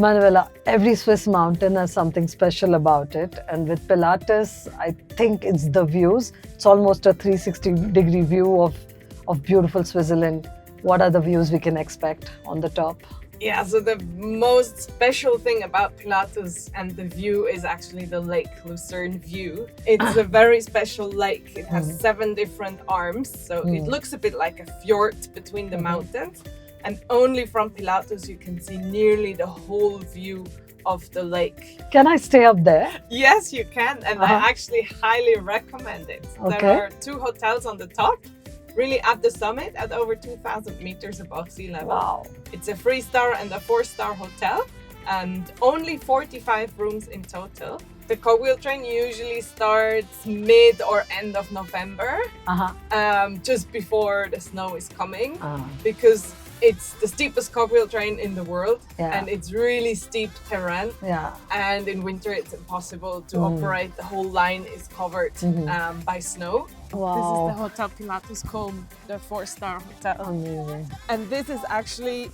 Manuela, every Swiss mountain has something special about it. And with Pilatus, I think it's the views. It's almost a 360-degree view of beautiful Switzerland. What are the views we can expect on the top? Yeah, so the most special thing about Pilatus and the view is actually the Lake Lucerne view. It's a very special lake. It has 7 different arms, so it looks a bit like a fjord between the mountains. And only from Pilatus you can see nearly the whole view of the lake. Can I stay up there? Yes, you can, and I actually highly recommend it. Okay. There are 2 hotels on the top, really at the summit at over 2,000 meters above sea level. Wow. It's a 3-star and a 4-star hotel and only 45 rooms in total. The cogwheel train usually starts mid or end of November, just before the snow is coming, because it's the steepest cogwheel train in the world, and it's really steep terrain. And in winter it's impossible to operate. The whole line is covered by snow. Wow. This is the Hotel Pilatus Combe, the 4-star hotel. Amazing. And this is actually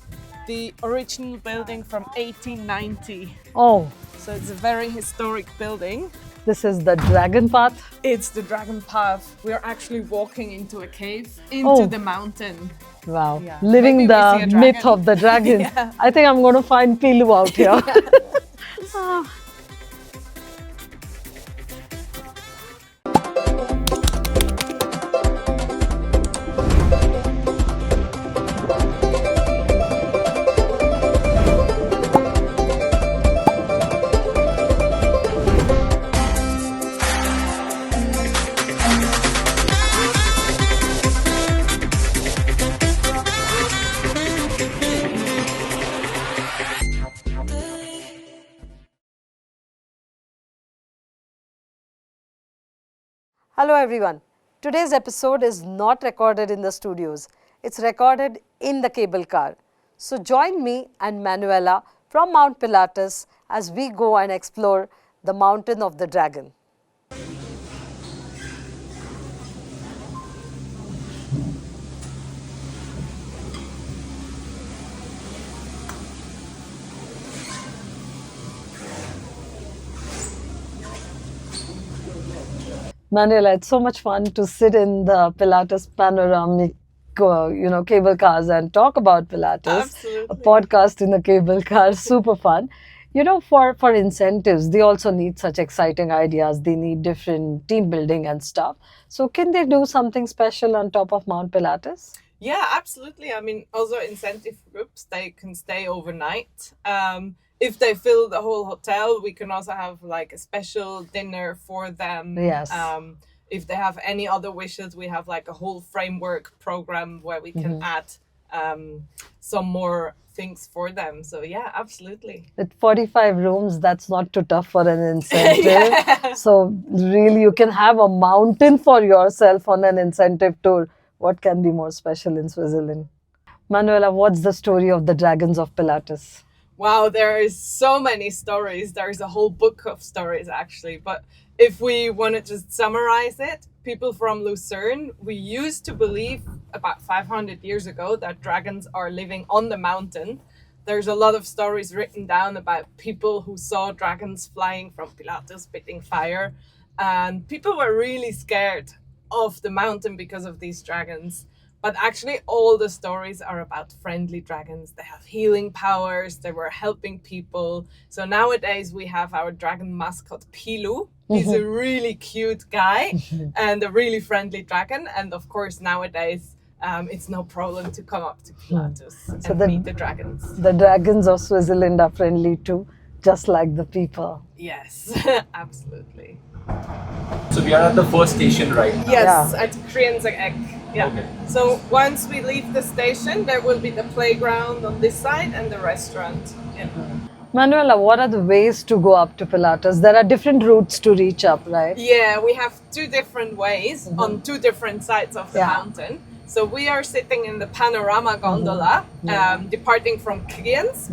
the original building from 1890. Oh, So it's a very historic building. this is the Dragon Path. It's the Dragon Path. We are actually walking into a cave, into the mountain. Wow. Yeah. Living Maybe we the see a dragon. myth of the dragon. Yeah. I think I'm going to find Pilu out here. Hello everyone. Today's episode is not recorded in the studios. It's recorded in the cable car. So join me and Manuela from Mount Pilatus as we go and explore the mountain of the dragon. Manuela, it's so much fun to sit in the Pilatus Panoramic, cable cars and talk about Pilatus. Absolutely. A podcast in a cable car, super fun. For incentives, they also need such exciting ideas. They need different team building and stuff. So can they do something special on top of Mount Pilatus? Yeah, absolutely. I mean, also incentive groups, they can stay overnight. If they fill the whole hotel, we can also have like a special dinner for them. Yes. If they have any other wishes, we have like a whole framework program where we can add some more things for them. So yeah, absolutely. With 45 rooms, that's not too tough for an incentive. So really, you can have a mountain for yourself on an incentive tour. What can be more special in Switzerland? Manuela, what's the story of the dragons of Pilatus? Wow, there is so many stories. There's a whole book of stories actually. But if we want to just summarize it, people from Lucerne, we used to believe about 500 years ago that dragons are living on the mountain. There's a lot of stories written down about people who saw dragons flying from Pilatus, spitting fire. And people were really scared of the mountain because of these dragons. But actually all the stories are about friendly dragons. They have healing powers. They were helping people. So nowadays we have our dragon mascot Pilu. He's a really cute guy and a really friendly dragon. And of course nowadays it's no problem to come up to Pilatus and meet the dragons. The dragons of Switzerland are friendly too, just like the people. Yes, absolutely. So we are at the first station, right? Yes, at Krienzegg. Yeah. Okay. So once we leave the station, there will be the playground on this side and the restaurant. Yeah. Manuela, what are the ways to go up to Pilatus? There are different routes to reach up, right? Yeah, we have 2 different ways on 2 different sides of the mountain. So we are sitting in the panorama gondola, departing from Kriens.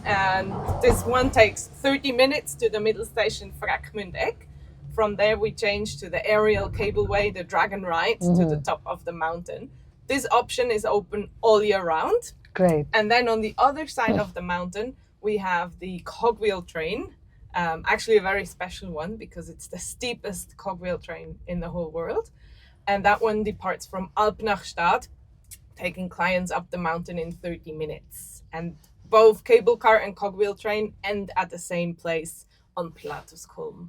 And this one takes 30 minutes to the middle station Frackmündeck. From there, we change to the aerial cableway, the dragon ride, to the top of the mountain. This option is open all year round. Great. And then on the other side of the mountain, we have the cogwheel train, actually a very special one because it's the steepest cogwheel train in the whole world. And that one departs from Alpnachstad, taking clients up the mountain in 30 minutes. And both cable car and cogwheel train end at the same place on Pilatus Bahnen.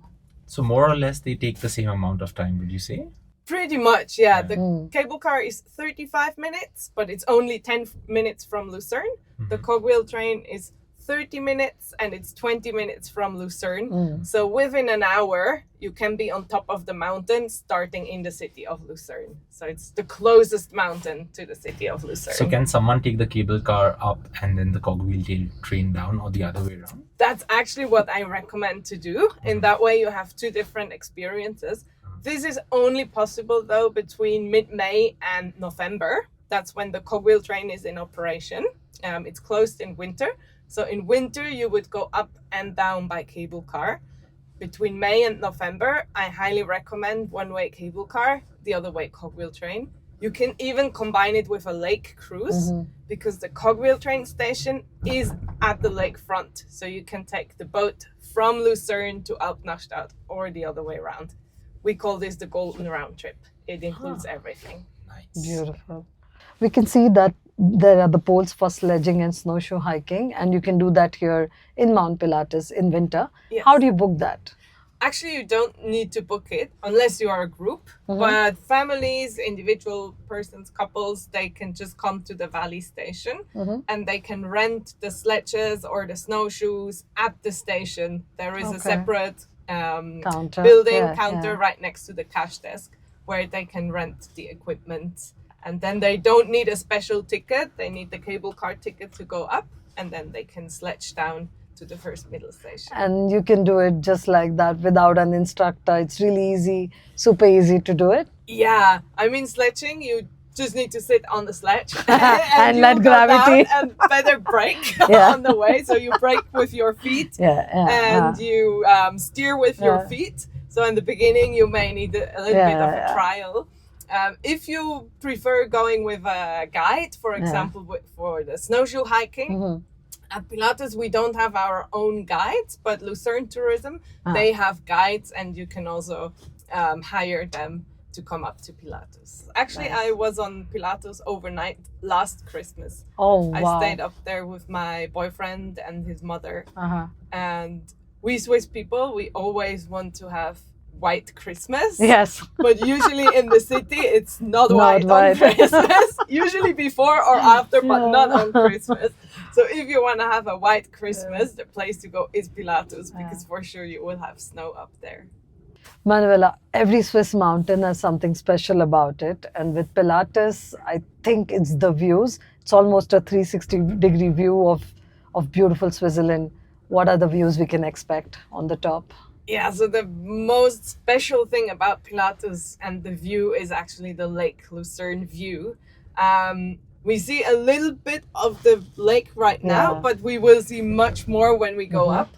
So more or less they take the same amount of time, would you say? Pretty much, yeah. The cable car is 35 minutes, but it's only 10 minutes from Lucerne. The cogwheel train is 30 minutes and it's 20 minutes from Lucerne. So within an hour, you can be on top of the mountain starting in the city of Lucerne. So it's the closest mountain to the city of Lucerne. So can someone take the cable car up and then the cogwheel train down, or the other way around? That's actually what I recommend to do. In that way, you have two different experiences. This is only possible though between mid-May and November. That's when the cogwheel train is in operation. It's closed in winter. So in winter, you would go up and down by cable car. Between May and November, I highly recommend one-way cable car, the other way cogwheel train. You can even combine it with a lake cruise because the cogwheel train station is at the lake front. So you can take the boat from Lucerne to Alpnachstad or the other way around. We call this the golden round trip. It includes everything. Nice. Beautiful. We can see that there are the poles for sledging and snowshoe hiking, and you can do that here in Mount Pilatus in winter. Yes. How do you book that? Actually, you don't need to book it unless you are a group. But families, individual persons, couples, they can just come to the valley station and they can rent the sledges or the snowshoes at the station. There is a separate counter right next to the cash desk where they can rent the equipment. And then they don't need a special ticket. They need the cable car ticket to go up, and then they can sledge down to the first middle station. And you can do it just like that without an instructor. It's really easy, super easy to do it. Yeah, I mean, sledging, you just need to sit on the sledge and let gravity and better brake on the way. So you brake with your feet and you steer with your feet. So in the beginning, you may need a little bit of a trial. If you prefer going with a guide, for example, for the snowshoe hiking, at Pilatus we don't have our own guides, but Lucerne Tourism, they have guides, and you can also hire them to come up to Pilatus. Actually, I was on Pilatus overnight last Christmas. Oh, wow. I stayed up there with my boyfriend and his mother. And we Swiss people, we always want to have white Christmas. Yes. But usually in the city, it's not white on Christmas. Usually before or after, but not on Christmas. So if you want to have a white Christmas, the place to go is Pilatus, because for sure you will have snow up there. Manuela, every Swiss mountain has something special about it. And with Pilatus, I think it's the views. It's almost a 360-degree view of beautiful Switzerland. What are the views we can expect on the top? Yeah, so the most special thing about Pilatus and the view is actually the Lake Lucerne view. We see a little bit of the lake right now, but we will see much more when we go up.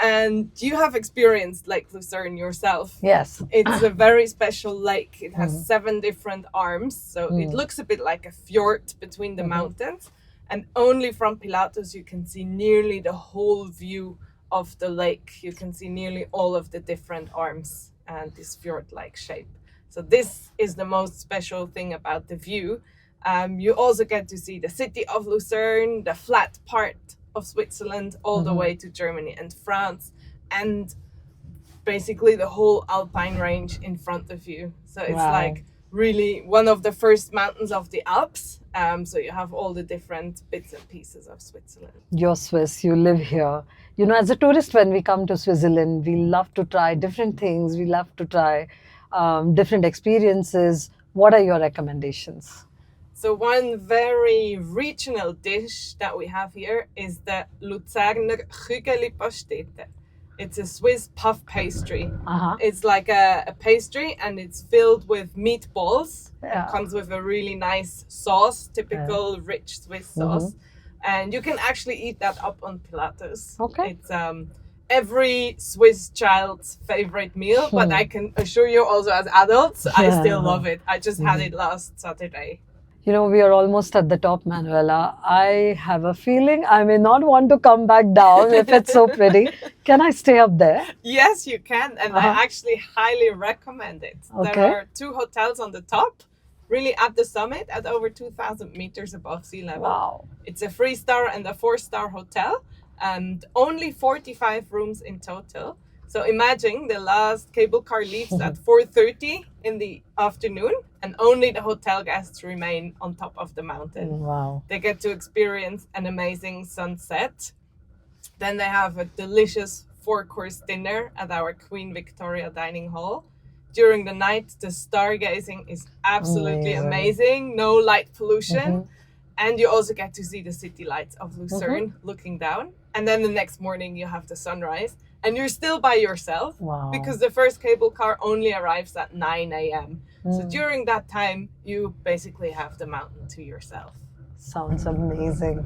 And you have experienced Lake Lucerne yourself. Yes. It's a very special lake. It has 7 different arms, so it looks a bit like a fjord between the mountains. And only from Pilatus you can see nearly the whole view of the lake. You can see nearly all of the different arms and this fjord-like shape. So this is the most special thing about the view. You also get to see the city of Lucerne, the flat part of Switzerland, all the way to Germany and France, and basically the whole Alpine range in front of you. So it's like really one of the first mountains of the Alps. So you have all the different bits and pieces of Switzerland. You're Swiss, you live here. You know, as a tourist, when we come to Switzerland, we love to try different things. We love to try different experiences. What are your recommendations? So one very regional dish that we have here is the Luzerner Pastete. It's a Swiss puff pastry. It's like a pastry, and it's filled with meatballs. It comes with a really nice sauce, typical rich Swiss sauce. And you can actually eat that up on Pilatus. It's every Swiss child's favorite meal, but I can assure you also as adults, I still love it. I just had it last Saturday. You know, we are almost at the top, Manuela. I have a feeling I may not want to come back down if it's so pretty. Can I stay up there? Yes, you can, and I actually highly recommend it. Okay. There are 2 hotels on the top, really at the summit, at over 2,000 meters above sea level. Wow. It's a 3-star and a 4-star hotel, and only 45 rooms in total. So imagine the last cable car leaves at 4:30 in the afternoon, and only the hotel guests remain on top of the mountain. Wow. They get to experience an amazing sunset. Then they have a delicious 4-course dinner at our Queen Victoria dining hall. During the night, the stargazing is absolutely amazing. No light pollution. And you also get to see the city lights of Lucerne looking down. And then the next morning you have the sunrise. And you're still by yourself because the first cable car only arrives at 9 a.m. So during that time, you basically have the mountain to yourself. Sounds amazing.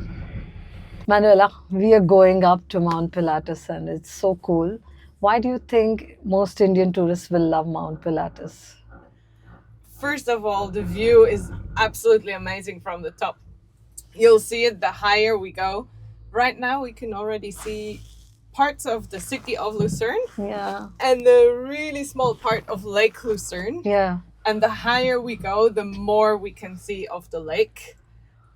Manuela, we are going up to Mount Pilatus and it's so cool. Why do you think most Indian tourists will love Mount Pilatus? First of all, the view is absolutely amazing from the top. You'll see it the higher we go. Right now we can already see parts of the city of Lucerne and the really small part of Lake Lucerne. Yeah. And the higher we go, the more we can see of the lake.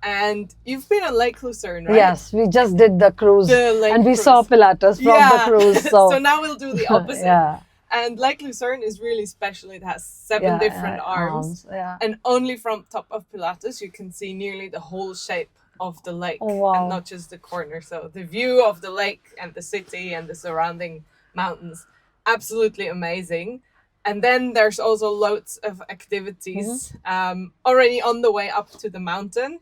And you've been on Lake Lucerne, right? Yes, we just did the cruise and we saw Pilatus from the cruise. So now we'll do the opposite. And Lake Lucerne is really special. It has 7 different arms. And only from top of Pilatus you can see nearly the whole shape of the lake and not just the corner. So the view of the lake and the city and the surrounding mountains, absolutely amazing. And then there's also loads of activities already on the way up to the mountain.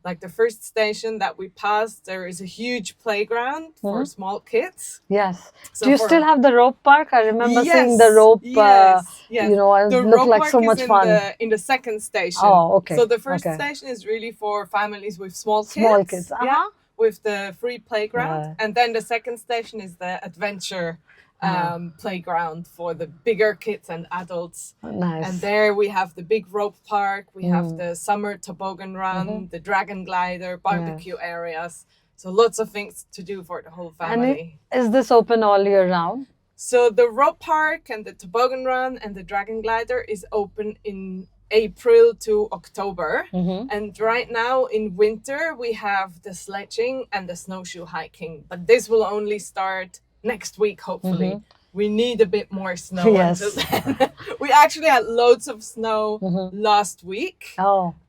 Like the first station that we passed, there is a huge playground for small kids. Yes. So do you still have the rope park? I remember seeing the rope, you know, and it looked like so much fun. In the second station. Oh, okay. So the first station is really for families with small kids. Small kids. With the free playground. And then the second station is the adventure playground for the bigger kids and adults. Nice. And there we have the big rope park, we have the summer toboggan run, the dragon glider, barbecue areas. So lots of things to do for the whole family. And is this open all year round? So the rope park and the toboggan run and the dragon glider is open in April to October. And right now in winter we have the sledging and the snowshoe hiking, but this will only start next week, hopefully. We need a bit more snow. We actually had loads of snow last week.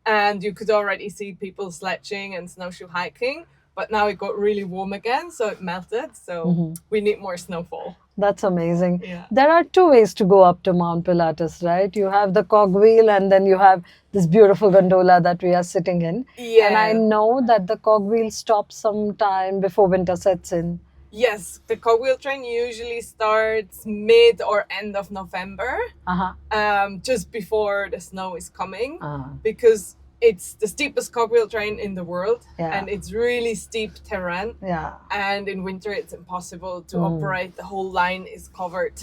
And you could already see people sledging and snowshoe hiking. But now it got really warm again, so it melted. So we need more snowfall. That's amazing. There are 2 ways to go up to Mount Pilatus, right? You have the cogwheel and then you have this beautiful gondola that we are sitting in. And I know that the cogwheel stops sometime before winter sets in. Yes, the cogwheel train usually starts mid or end of November, just before the snow is coming, because it's the steepest cogwheel train in the world, and it's really steep terrain. And in winter it's impossible to operate. The whole line is covered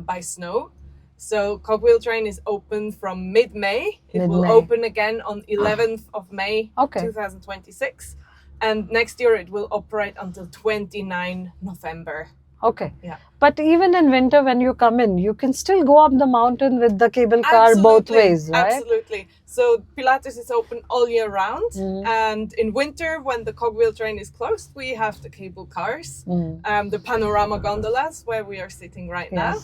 by snow. So cogwheel train is open from mid-May. It will open again on 11th of May 2026. And next year it will operate until 29 November. Okay. But even in winter when you come in, you can still go up the mountain with the cable car both ways, right? Absolutely. So Pilatus is open all year round. And in winter, when the cogwheel train is closed, we have the cable cars, the panorama gondolas where we are sitting right now.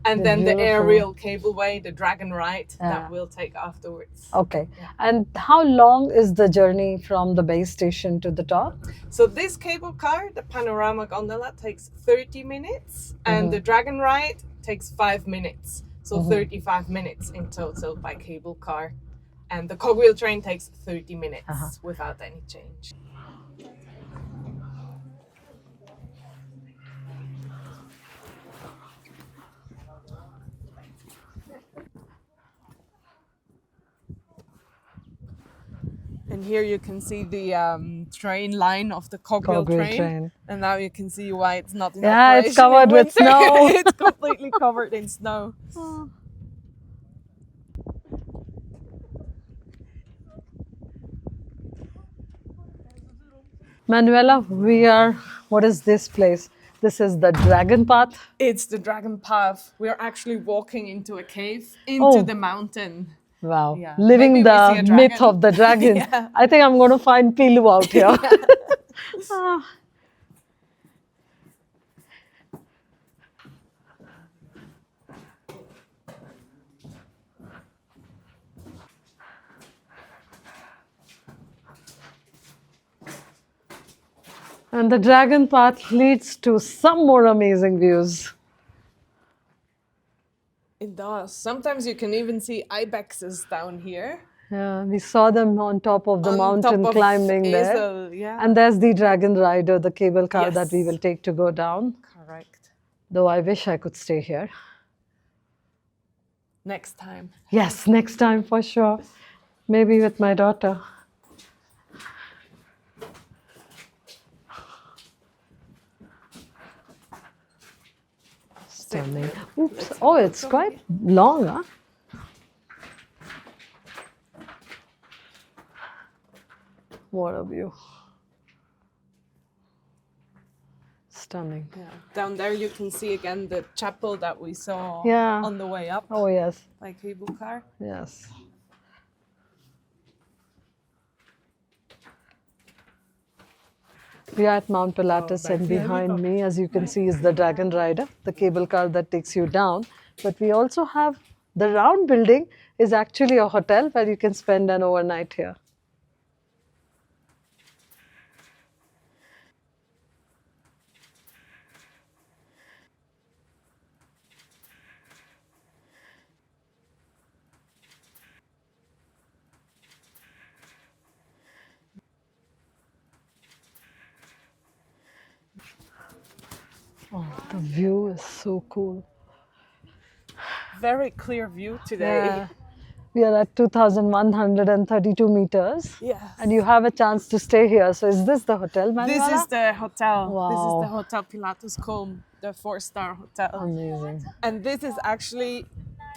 And then the aerial cableway, the dragon ride that we'll take afterwards. Okay. And how long is the journey from the base station to the top? So this cable car, the panorama gondola, takes 30 minutes and the dragon ride takes 5 minutes. So 35 minutes in total by cable car. And the cogwheel train takes 30 minutes without any change. And here you can see the train line of the cogwheel train. And now you can see why it's not in operation. It's covered with snow. It's completely covered in snow. Manuela, what is this place? This is the Dragon Path. It's the dragon path. We're actually walking into a cave, into Oh. the mountain. Wow. Yeah. Living Maybe we see the a myth dragon. of the dragon. Yeah. I think I'm going to find Pilu out here. Ah. And the dragon path leads to some more amazing views. It does. Sometimes you can even see ibexes down here. Yeah, we saw them on top of the On mountain top of climbing there. Ezel, yeah. And there's the dragon rider, the cable car that we Yes. will take to go down. Correct. Though I wish I could stay here. Next time. Yes, next time for sure. Maybe with my daughter. Stunning. Oops. Oh, it's quite long, huh? What a view. Stunning. Yeah. Down there you can see again the chapel that we saw Yeah. on the way up Oh, yes. by cable car. Yes. We are at Mount Pilatus, and behind me, as you can see, is the Dragon Rider, the cable car that takes you down. But we also have the round building is actually a hotel where you can spend an overnight here. Oh, the view is so cool. Very clear view today. Yeah. We are at 2,132 meters. Yes. And you have a chance to stay here. So is this the hotel, Manuela? This is the hotel. Wow. This is the Hotel Pilatus Bahnen, the 4-star hotel. Amazing. And this is actually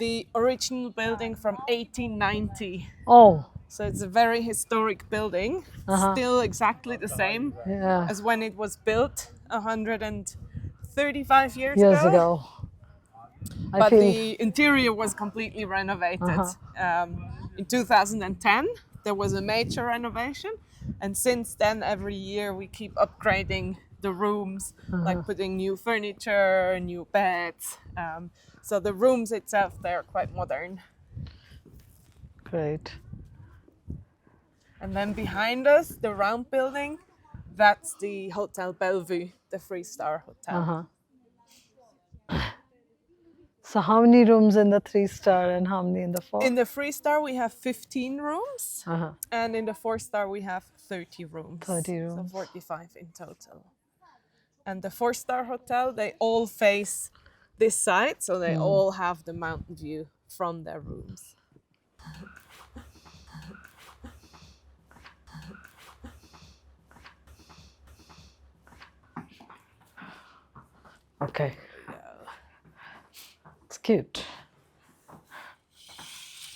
the original building from 1890. Oh, So it's a very historic building, still exactly the same yeah. as when it was built 135 years Ago. I But feel the interior was completely renovated. In 2010, there was a major renovation. And since then, every year we keep upgrading the rooms, like putting new furniture, new beds. So the rooms itself, they're quite modern. great. And then behind us, the round building, that's the Hotel Bellevue, the 3-star hotel. So how many rooms in the 3-star and how many in the 4? In the 3-star, we have 15 rooms. Uh-huh. And in the 4-star, we have 30 rooms. 30 So rooms. 45 in total. And the 4-star hotel, they all face this side. So they all have the mountain view from their rooms. Okay. It's cute.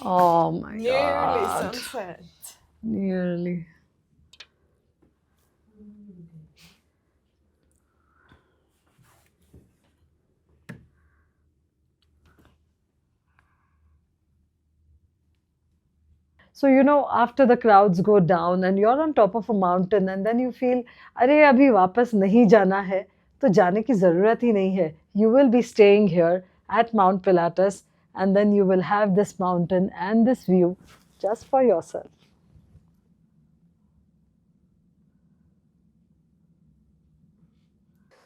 Oh my Nearly God. sunset. Nearly. So, after the crowds go down and you're on top of a mountain and then you feel, अरे अभी वापस नहीं जाना है, तो जाने की ज़रूरत ही नहीं है. You will be staying here at Mount Pilatus and then you will have this mountain and this view just for yourself.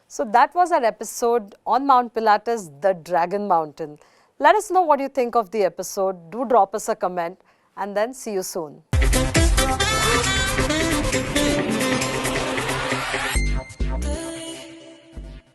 So that was our episode on Mount Pilatus, the Dragon Mountain. Let us know what you think of the episode. Do drop us a comment and then see you soon.